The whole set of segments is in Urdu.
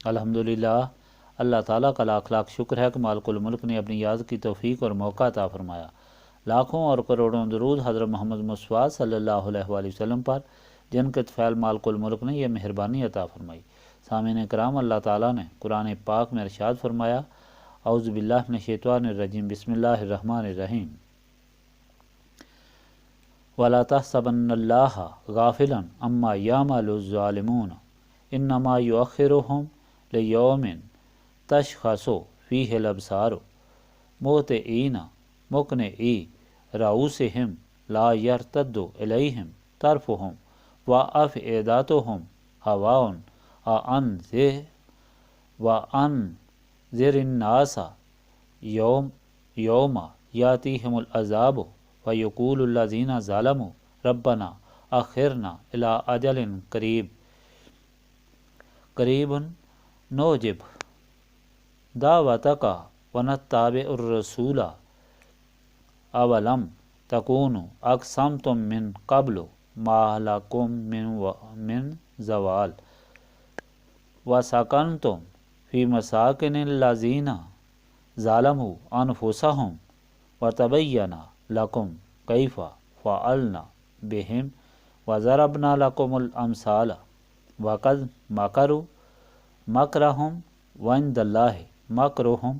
الحمدللہ، اللہ تعالیٰ کا لاکھ لاکھ شکر ہے کہ مالک الملک نے اپنی یاد کی توفیق اور موقع عطا فرمایا۔ لاکھوں اور کروڑوں درود حضرت محمد مصطفیٰ صلی اللہ علیہ وآلہ وسلم پر، جن کے طفیل مالک الملک نے یہ مہربانی عطا فرمائی۔ سامعین کرام، اللہ تعالیٰ نے قرآن پاک میں ارشاد فرمایا، اعوذ باللہ من الشیطان الرجیم، بسم اللہ الرحمن الرحیم، وَلَا تَحْسَبَنَّ اللَّهَ غَافِلًا عَمَّا يَعْمَلُ الظَّالِمُونَ إِنَّمَا يُؤَخِّرُهُمْ لِيَوْمٍ تَشْخَصُ فِيهِ الْأَبْصَارُ مُهْطِعِينَ مُقْنِعِي رُءُوسِهِمْ لَا يَرْتَدُّ إِلَيْهِمْ طَرْفُهُمْ وَأَفْئِدَتُهُمْ هَوَاءٌ وَأَنذِرِ النَّاسَ يَوْمَ يَأْتِيهِمُ الْعَذَابُ وَيَقُولُ الَّذِينَ ظَلَمُوا رَبَّنَا أَخِّرْنَا إِلَىٰ أَجَلٍ قَرِيبٍ نُجِبْ دعوتك ونتبع الرسول أولم تكونوا أقسمتم من قبل ما لكم من زوال وسكنتم في مساكن الذين ظلموا أنفسهم وتبين لكم كيف فعلنا بهم وضربنا لكم الأمثال وقد مكروا مكرهم وعند الله مکرہم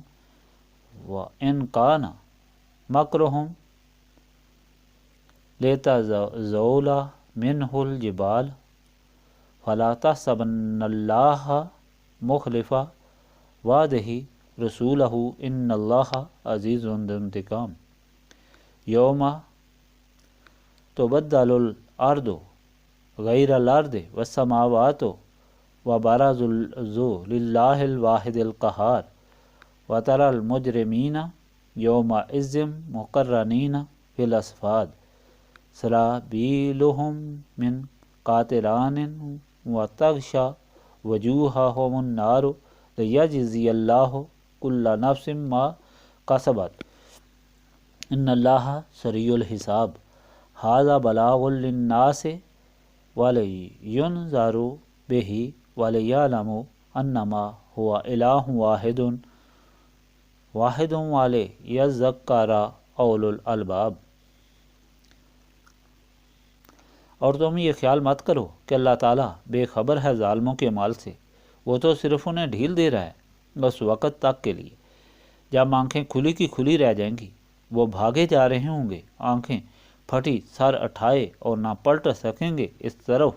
وَإِنْ كَانَ مَكْرُهُمْ لِتَزُولَ مِنْهُ الْجِبَالُ فَلَا تَحْسَبَنَّ اللَّهَ مُخْلِفَ وَعْدِهِ رُسُولَهُ إِنَّ اللَّهَ عَزِيزٌ ذُو انتقام یوم تُبَدَّلُ الْأَرْضُ غَيْرَ الْأَرْضِ وَالسَّمَاوَاتُ وَبَرَزُوا لِلَّهِ الْوَاحِدِ الْقَهَّارِ وَتَرَى الْمُجْرِمِينَ يَوْمَئِذٍ مُقَرَّنِينَ فِي الْأَصْفَادِ سَرَابِيلُهُم مِّن قَطِرَانٍ وَتَغْشَى وُجُوهَهُمُ النَّارُ لِيَجْزِيَ اللَّهُ كُلَّ نَفْسٍ مَّا كَسَبَتْ إِنَّ اللَّهَ سَرِيعُ الْحِسَابِ هَٰذَا بَلَاغٌ لِّلنَّاسِ وَلِيُنذَرُوا بِهِ وَلِيَعْلَمُوا أَنَّمَا هُوَ إِلَٰهٌ واحد وَلِيَذَّكَّرَ أُولُو الْأَلْبَابِ۔ اور تم یہ خیال مت کرو کہ اللہ تعالیٰ بے خبر ہے ظالموں کے مال سے، وہ تو صرف انہیں ڈھیل دے رہا ہے بس وقت تک کے لیے۔ جب آنکھیں کھلی کی کھلی رہ جائیں گی، وہ بھاگے جا رہے ہوں گے، آنکھیں پھٹی سر اٹھائے اور نہ پلٹ سکیں گے اس طرف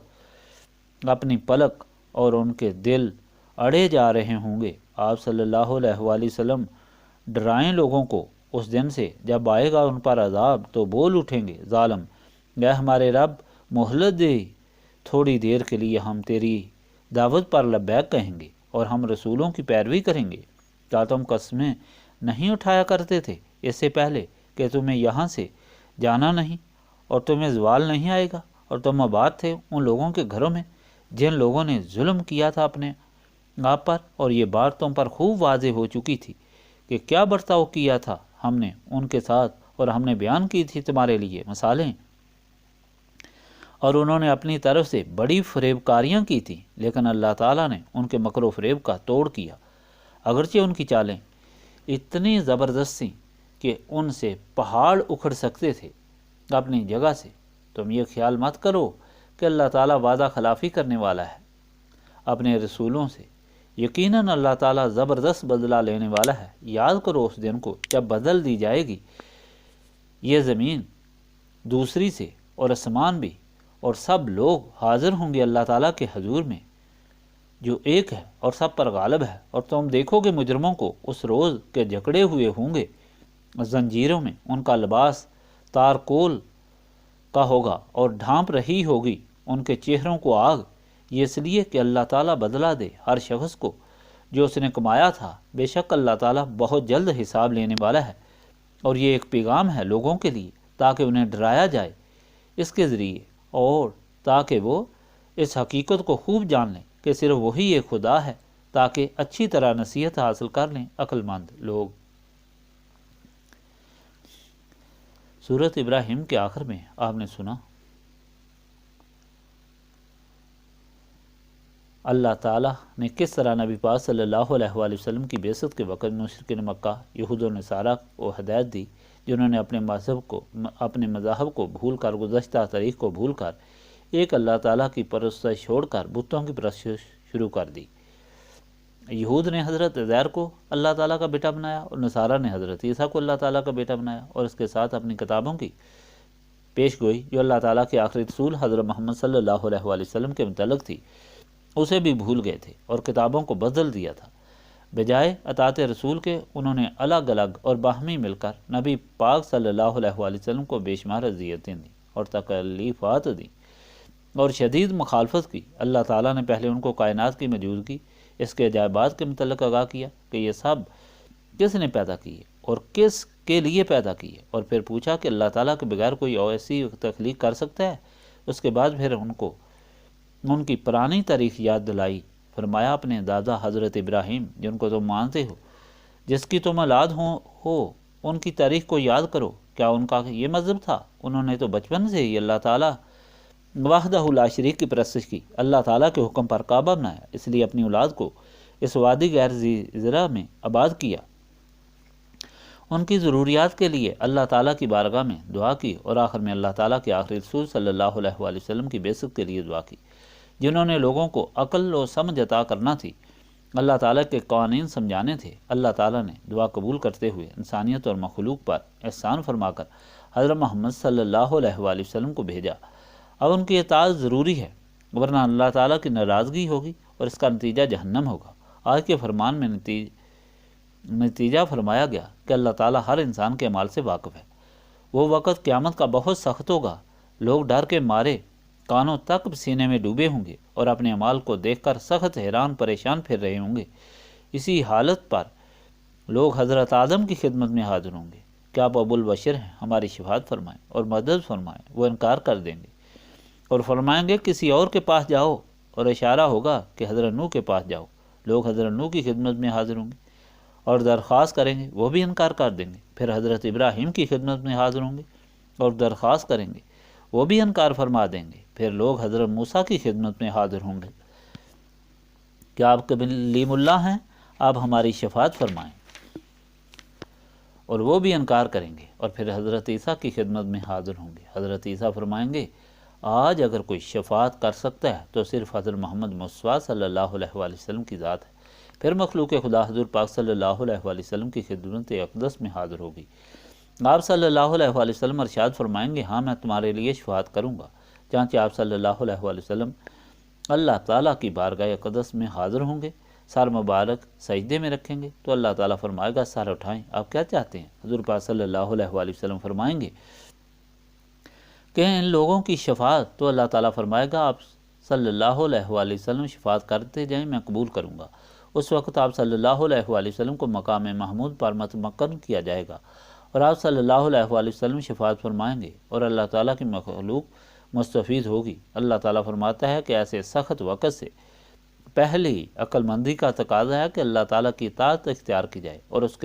اپنی پلک، اور ان کے دل اڑے جا رہے ہوں گے۔ آپ صلی اللہ علیہ وآلہ وسلم ڈرائیں لوگوں کو اس دن سے جب آئے گا ان پر عذاب، تو بول اٹھیں گے ظالم، اے ہمارے رب مہلت دے، تھوڑی دیر کے لیے ہم تیری دعوت پر لبیک کہیں گے اور ہم رسولوں کی پیروی کریں گے۔ کیا تم قسمیں نہیں اٹھایا کرتے تھے اس سے پہلے کہ تمہیں یہاں سے جانا نہیں اور تمہیں زوال نہیں آئے گا، اور تم آباد تھے ان لوگوں کے گھروں میں جن لوگوں نے ظلم کیا تھا اپنے آپ پر، اور یہ بات تم پر خوب واضح ہو چکی تھی کہ کیا برتاؤ کیا تھا ہم نے ان کے ساتھ، اور ہم نے بیان کی تھی تمہارے لیے مثالیں، اور انہوں نے اپنی طرف سے بڑی فریب کاریاں کی تھیں، لیکن اللہ تعالیٰ نے ان کے مکر و فریب کا توڑ کیا۔ اگرچہ ان کی چالیں اتنی زبردست تھیں کہ ان سے پہاڑ اکھڑ سکتے تھے اپنی جگہ سے۔ تم یہ خیال مت کرو کہ اللہ تعالیٰ وعدہ خلافی کرنے والا ہے اپنے رسولوں سے، یقیناً اللہ تعالیٰ زبردست بدلہ لینے والا ہے۔ یاد کرو اس دن کو جب بدل دی جائے گی یہ زمین دوسری سے، اور آسمان بھی، اور سب لوگ حاضر ہوں گے اللہ تعالیٰ کے حضور میں جو ایک ہے اور سب پر غالب ہے، اور تم دیکھو گے مجرموں کو اس روز کے جکڑے ہوئے ہوں گے زنجیروں میں، ان کا لباس تارکول کا ہوگا اور ڈھانپ رہی ہوگی ان کے چہروں کو آگ، یہ اس لیے کہ اللہ تعالیٰ بدلہ دے ہر شخص کو جو اس نے کمایا تھا۔ بے شک اللہ تعالیٰ بہت جلد حساب لینے والا ہے۔ اور یہ ایک پیغام ہے لوگوں کے لیے تاکہ انہیں ڈرایا جائے اس کے ذریعے، اور تاکہ وہ اس حقیقت کو خوب جان لیں کہ صرف وہی ایک خدا ہے، تاکہ اچھی طرح نصیحت حاصل کر لیں عقل مند لوگ۔ سورۃ ابراہیم کے آخر میں آپ نے سنا اللہ تعالیٰ نے کس طرح نبی پاک صلی اللہ علیہ وآلہ وسلم کی بعثت کے وقت مشرکین مکہ یہود و نصارہ کو ہدایت دی، جنہوں نے اپنے مذاہب کو بھول کر، گزشتہ تاریخ کو بھول کر، ایک اللہ تعالیٰ کی پرستش چھوڑ کر بتوں کی پرستش شروع کر دی۔ یہود نے حضرت عزیر کو اللہ تعالیٰ کا بیٹا بنایا اور نصارہ نے حضرت عیسیٰ کو اللہ تعالیٰ کا بیٹا بنایا، اور اس کے ساتھ اپنی کتابوں کی پیش گوئی جو اللہ تعالیٰ کے آخری رسول حضرت محمد صلی اللہ علیہ وآلہ وسلم کے متعلق تھی، اسے بھی بھول گئے تھے اور کتابوں کو بدل دیا تھا۔ بجائے اطاعت رسول کے انہوں نے الگ الگ اور باہمی مل کر نبی پاک صلی اللہ علیہ وآلہ وسلم کو بے شمار اذیتیں دیں اور تکلیفات دیں اور شدید مخالفت کی۔ اللہ تعالیٰ نے پہلے ان کو کائنات کی موجودگی، اس کے عجائبات کے متعلق آگاہ کیا کہ یہ سب کس نے پیدا کیے اور کس کے لیے پیدا کیے، اور پھر پوچھا کہ اللہ تعالیٰ کے بغیر کوئی ایسی تخلیق کر سکتا ہے۔ اس کے بعد پھر ان کی پرانی تاریخ یاد دلائی، فرمایا اپنے دادا حضرت ابراہیم جن کو تم مانتے ہو، جس کی تم اولاد ہو، ان کی تاریخ کو یاد کرو، کیا ان کا یہ مذہب تھا؟ انہوں نے تو بچپن سے ہی اللہ تعالیٰ وحدہ لا شریک کی پرستش کی، اللہ تعالیٰ کے حکم پر کعبہ بنایا، اس لیے اپنی اولاد کو اس وادی غیر ذی زرع میں آباد کیا، ان کی ضروریات کے لیے اللہ تعالیٰ کی بارگاہ میں دعا کی، اور آخر میں اللہ تعالیٰ کے آخری رسول صلی اللہ علیہ وآلہ وسلم کی بعثت کے لیے دعا کی، جنہوں نے لوگوں کو عقل و سمجھ عطا کرنا تھی، اللہ تعالیٰ کے قوانین سمجھانے تھے۔ اللہ تعالیٰ نے دعا قبول کرتے ہوئے انسانیت اور مخلوق پر احسان فرما کر حضرت محمد صلی اللہ علیہ وآلہ وسلم کو بھیجا۔ اب ان کی اطاعت ضروری ہے، ورنہ اللہ تعالیٰ کی ناراضگی ہوگی اور اس کا نتیجہ جہنم ہوگا۔ آج کے فرمان میں نتیجہ فرمایا گیا کہ اللہ تعالیٰ ہر انسان کے اعمال سے واقف ہے۔ وہ وقت قیامت کا بہت سخت ہوگا، لوگ ڈر کے مارے کانوں تک سینے میں ڈوبے ہوں گے اور اپنے اعمال کو دیکھ کر سخت حیران پریشان پھر رہے ہوں گے۔ اسی حالت پر لوگ حضرت آدم کی خدمت میں حاضر ہوں گے کہ آپ ابو البشر ہیں، ہماری شفاعت فرمائیں اور مدد فرمائیں۔ وہ انکار کر دیں گے اور فرمائیں گے کسی اور کے پاس جاؤ، اور اشارہ ہوگا کہ حضرت نوح کے پاس جاؤ۔ لوگ حضرت نوح کی خدمت میں حاضر ہوں گے اور درخواست کریں گے، وہ بھی انکار کر دیں گے۔ پھر حضرت ابراہیم کی خدمت میں حاضر ہوں گے اور درخواست کریں گے، وہ بھی انکار فرما دیں گے۔ پھر لوگ حضرت موسیٰ کی خدمت میں حاضر ہوں گے کہ آپ کلیم اللہ ہیں، آپ ہماری شفاعت فرمائیں، اور وہ بھی انکار کریں گے۔ اور پھر حضرت عیسیٰ کی خدمت میں حاضر ہوں گے۔ حضرت عیسیٰ فرمائیں گے آج اگر کوئی شفاعت کر سکتا ہے تو صرف حضرت محمد مصطفیٰ صلی اللہ علیہ وآلہ وسلم کی ذات ہے۔ پھر مخلوق خدا حضور پاک صلی اللہ علیہ وآلہ وسلم کی خدمت اقدس میں حاضر ہوگی۔ آپ صلی اللہ علیہ وآلہ وسلم ارشاد فرمائیں گے ہاں میں تمہارے لیے شفاعت کروں گا۔ چانچہ آپ صلی اللہ علیہ وآلہ وسلم اللہ تعالیٰ کی بارگاہ اقدس میں حاضر ہوں گے، سر مبارک سجدے میں رکھیں گے تو اللہ تعالیٰ فرمائے گا سر اٹھائیں، آپ کیا چاہتے ہیں؟ حضور پاک صلی اللہ علیہ وآلہ وسلم فرمائیں گے کہ ان لوگوں کی شفاعت، تو اللہ تعالیٰ فرمائے گا آپ صلی اللہ علیہ وآلہ وسلم شفاعت کرتے جائیں، میں قبول کروں گا۔ اس وقت آپ صلی اللہ علیہ وآلہ وسلم کو مقام محمود پر متمکن کیا جائے گا اور آپ صلی اللہ علیہ وآلہ وسلم شفاعت فرمائیں گے اور اللہ تعالیٰ کی مخلوق مستفید ہوگی۔ اللہ تعالیٰ فرماتا ہے کہ ایسے سخت وقت سے پہلے ہی عقل مندی کا تقاضا ہے کہ اللہ تعالیٰ کی اطاعت اختیار کی جائے اور اس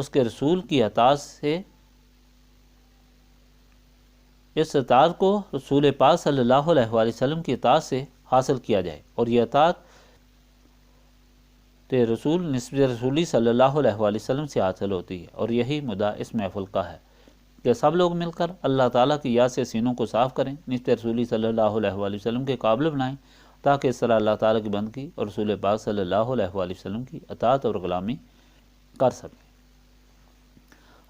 کے رسول کی اطاعت سے اس اطاعت کو رسول پاک صلی اللہ علیہ وآلہ وسلم کی اطاعت سے حاصل کیا جائے، اور یہ اطاعت نسبت رسولی صلی اللہ علیہ وآلہ وسلم سے حاصل ہوتی ہے۔ اور یہی مدعا اس محفل کا ہے کہ سب لوگ مل کر اللہ تعالیٰ کی یاد سے سینوں کو صاف کریں، نسبت رسولی صلی اللہ علیہ وآلہ وسلم کے قابل بنائیں، تاکہ اس طرح اللہ تعالیٰ کی بندگی اور رسول پاک صلی اللہ علیہ وآلہ وسلم کی اطاعت اور غلامی کر سکیں۔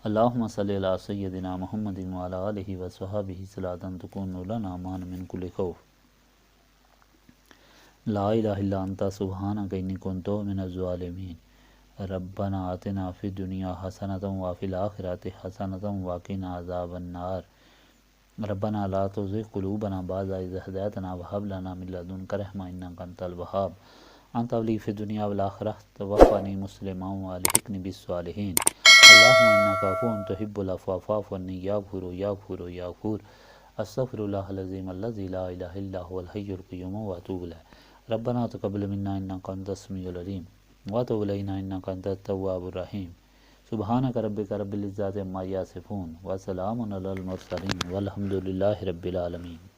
اللہم صلی علی سیدنا محمد وعلی آلہ وصحبہ صلاۃ تکون لنا امان من کل خوف۔ لا الہ الا انت سبحانک انی کنت من الظالمین۔ ربنا آتنا فی الدنیا حسنۃ وفی الآخرۃ حسنۃ وقنا عذاب النار۔ ربنا لا تزغ قلوبنا بعد اذ ہدیتنا وہب لنا من لدنک رحمۃ انک انت الوہاب۔ انت ولی فی الدنیا والآخرہ توفنی مسلما والحقنی بالصالحین۔ اللہم انک عفو تحب العفو فاعف عنی یا غفور یا غفور یا غفور۔ استغفر اللہ العظیم الذی لا الہ الا هو الحی القیوم واتوب الیہ۔ ربنا تقبل منا انک انت السمیع العلیم وتب علینا انک انت التواب الرحیم۔ سبحانک ربک رب العزۃ عما یصفون وسلام علی المرسلین والحمد للہ رب العالمین۔